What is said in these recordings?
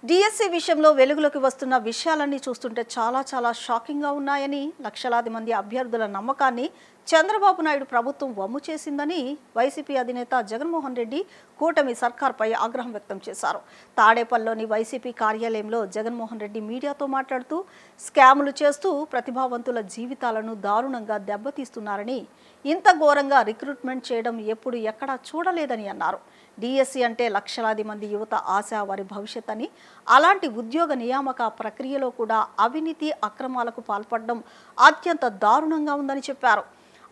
DSC విషయంలో వెలుగులోకి వస్తున్న విషయాలన్నీ చూస్తుంటే చాలా షాకింగ్గా ఉన్నాయని, లక్షలాది మంది అభ్యర్థుల నమ్మకాన్ని చంద్రబాబు నాయుడు ప్రభుత్వం వమ్ము చేసిందని వైసీపీ అధినేత జగన్మోహన్ రెడ్డి కూటమి సర్కార్పై ఆగ్రహం వ్యక్తం చేశారు. తాడేపల్లిలోని వైసీపీ కార్యాలయంలో జగన్మోహన్ రెడ్డి మీడియాతో మాట్లాడుతూ స్కాములు చేస్తూ ప్రతిభావంతుల జీవితాలను దారుణంగా దెబ్బతీస్తున్నారని, ఇంత ఘోరంగా రిక్రూట్మెంట్ చేయడం ఎప్పుడు ఎక్కడా చూడలేదని అన్నారు. డిఎస్సి అంటే లక్షలాది మంది యువత ఆశ, వారి భవిష్యత్ అని, అలాంటి ఉద్యోగ నియామక ప్రక్రియలో కూడా అవినీతి అక్రమాలకు పాల్పడడం అత్యంత దారుణంగా ఉందని చెప్పారు.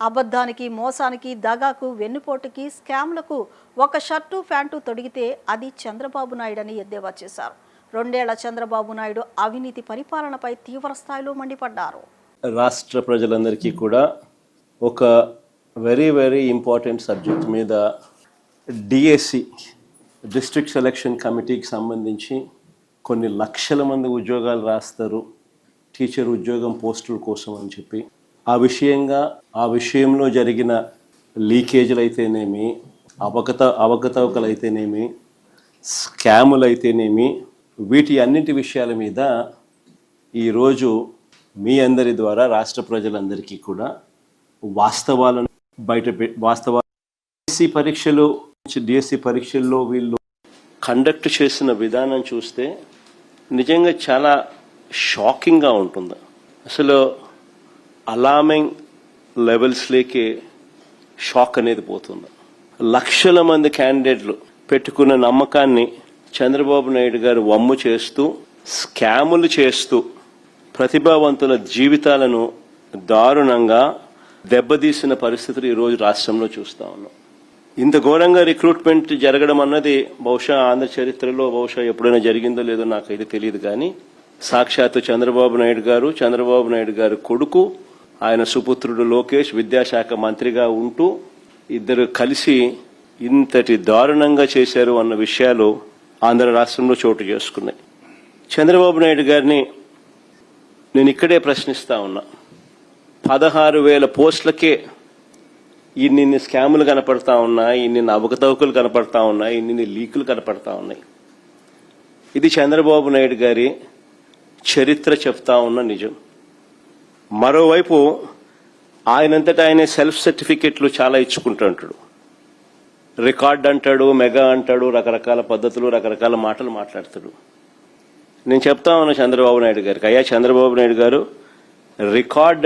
అబద్ధానికి, మోసానికి, దగాకు, వెన్నుపోటుకి, స్కామ్లకు ఒక షర్టు ప్యాంటు తొడిగితే అది చంద్రబాబు నాయుడు అని ఎద్దేవా చేశారు. 2 ఏళ్ల చంద్రబాబు నాయుడు అవినీతి పరిపాలనపై తీవ్ర స్థాయిలో మండిపడ్డారు. రాష్ట్ర ప్రజలందరికీ కూడా ఒక వెరీ ఇంపార్టెంట్ సబ్జెక్ట్ మీద డిఎస్సి డిస్ట్రిక్ట్ సెలక్షన్ కమిటీకి సంబంధించి కొన్ని లక్షల మంది ఉద్యోగాలు రాస్తారు టీచర్ ఉద్యోగం పోస్టుల కోసం అని చెప్పి, ఆ విషయంలో జరిగిన లీకేజీలు అయితేనేమి, అవకతవకలు అయితేనేమి, స్కాములు అయితేనేమి, వీటి అన్నింటి విషయాల మీద ఈరోజు మీ అందరి ద్వారా రాష్ట్ర ప్రజలందరికీ కూడా వాస్తవాలను డిఎస్సి పరీక్షల్లో వీళ్ళు కండక్ట్ చేసిన విధానం చూస్తే నిజంగా చాలా షాకింగ్గా ఉంటుంది. అసలు అలార్మింగ్ లెవెల్స్లోకి షాక్ అనేది పోతుంది. లక్షల మంది క్యాండిడేట్లు పెట్టుకున్న నమ్మకాన్ని చంద్రబాబు నాయుడు గారు వమ్ము చేస్తూ, స్కాములు చేస్తూ ప్రతిభావంతుల జీవితాలను దారుణంగా దెబ్బతీసిన పరిస్థితులు ఈరోజు రాష్ట్రంలో చూస్తూ ఉన్నాం. ఇంత ఘోరంగా రిక్రూట్మెంట్ జరగడం అన్నది బహుశా ఆంధ్ర చరిత్రలో ఎప్పుడైనా జరిగిందో లేదో నాకైతే తెలియదు. కానీ సాక్షాత్తు చంద్రబాబు నాయుడు గారు కొడుకు, ఆయన సుపుత్రుడు లోకేష్ విద్యాశాఖ మంత్రిగా ఉంటూ ఇద్దరు కలిసి ఇంతటి దారుణంగా చేశారు అన్న విషయాలు ఆంధ్ర రాష్ట్రంలో చోటు చేసుకున్నాయి. చంద్రబాబు నాయుడు గారిని నేను ఇక్కడే ప్రశ్నిస్తా ఉన్నా. 16,000 పోస్టులకే ఇన్ని స్కాములు కనపడతా ఉన్నాయి, ఇన్ని అవకతవకలు కనపడతా ఉన్నాయి, ఇన్ని లీకులు కనపడతా ఉన్నాయి. ఇది చంద్రబాబు నాయుడు గారి చరిత్ర చెప్తా ఉన్న నిజం. మరోవైపు ఆయనంతటా ఆయన సెల్ఫ్ సర్టిఫికెట్లు చాలా ఇచ్చుకుంటుంటాడు. రికార్డ్ అంటాడు, మెగా అంటాడు, రకరకాల పద్ధతులు, రకరకాల మాటలు మాట్లాడతాడు. నేను చెప్తా ఉన్నా చంద్రబాబు నాయుడు గారికి, అయ్యా చంద్రబాబు నాయుడు గారు, రికార్డ్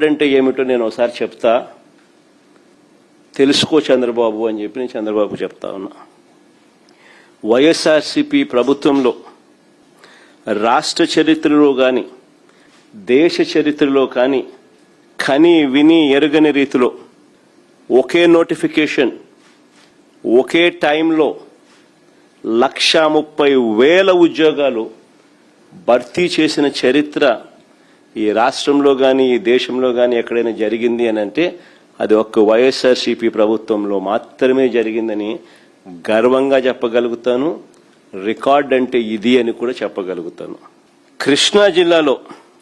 అంటే ఏమిటో నేను ఒకసారి చెప్తా, తెలుసుకో చంద్రబాబు అని చెప్పి నేను చంద్రబాబు చెప్తా ఉన్నా. వైఎస్ఆర్సీపీ ప్రభుత్వంలో రాష్ట్ర చరిత్రలో కానీ, దేశ చరిత్రలో కానీ కని విని ఎరుగని రీతిలో ఒకే నోటిఫికేషన్, ఒకే టైంలో 130,000 ఉద్యోగాలు భర్తీ చేసిన చరిత్ర ఈ రాష్ట్రంలో కానీ, ఈ దేశంలో కానీ ఎక్కడైనా జరిగింది అని అంటే అది ఒక్క వైఎస్ఆర్సీపీ ప్రభుత్వంలో మాత్రమే జరిగిందని గర్వంగా చెప్పగలుగుతాను. రికార్డ్ అంటే ఇది అని కూడా చెప్పగలుగుతాను. కృష్ణా జిల్లాలో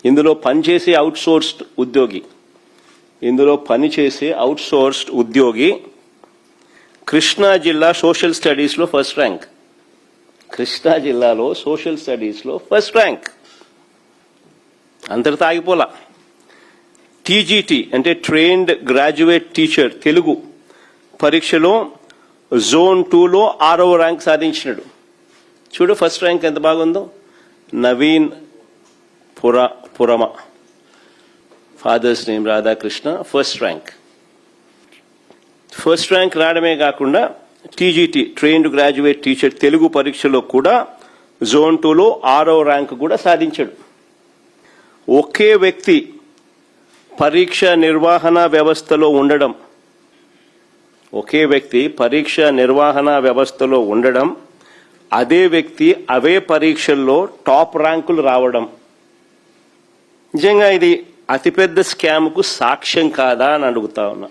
ఇందులో పనిచేసే అవుట్సోర్స్డ్ ఉద్యోగి కృష్ణా జిల్లా సోషల్ స్టడీస్లో ఫస్ట్ ర్యాంక్. కృష్ణా జిల్లాలో సోషల్ స్టడీస్లో ఫస్ట్ ర్యాంక్. అంతటితో ఆగిపోలా. టీజీటీ అంటే ట్రైన్డ్ గ్రాడ్యుయేట్ టీచర్ తెలుగు పరీక్షలో జోన్ 2లో 6వ ర్యాంక్ సాధించినాడు. చూడు ఫస్ట్ ర్యాంక్ ఎంత బాగుందో. Naveen Purama, father's name Radhakrishna, first rank రావడమే కాకుండా TGT trained graduate teacher Telugu పరీక్షలో కూడా జోన్ 2లో 6వ ర్యాంక్ కూడా సాధించాడు. ఒకే వ్యక్తి పరీక్ష నిర్వహణ వ్యవస్థలో ఉండడం, అదే వ్యక్తి అవే పరీక్షల్లో టాప్ ర్యాంకులు రావడం నిజంగా ఇది అతిపెద్ద స్కామ్కు సాక్ష్యం కాదా అని అడుగుతా ఉన్నా.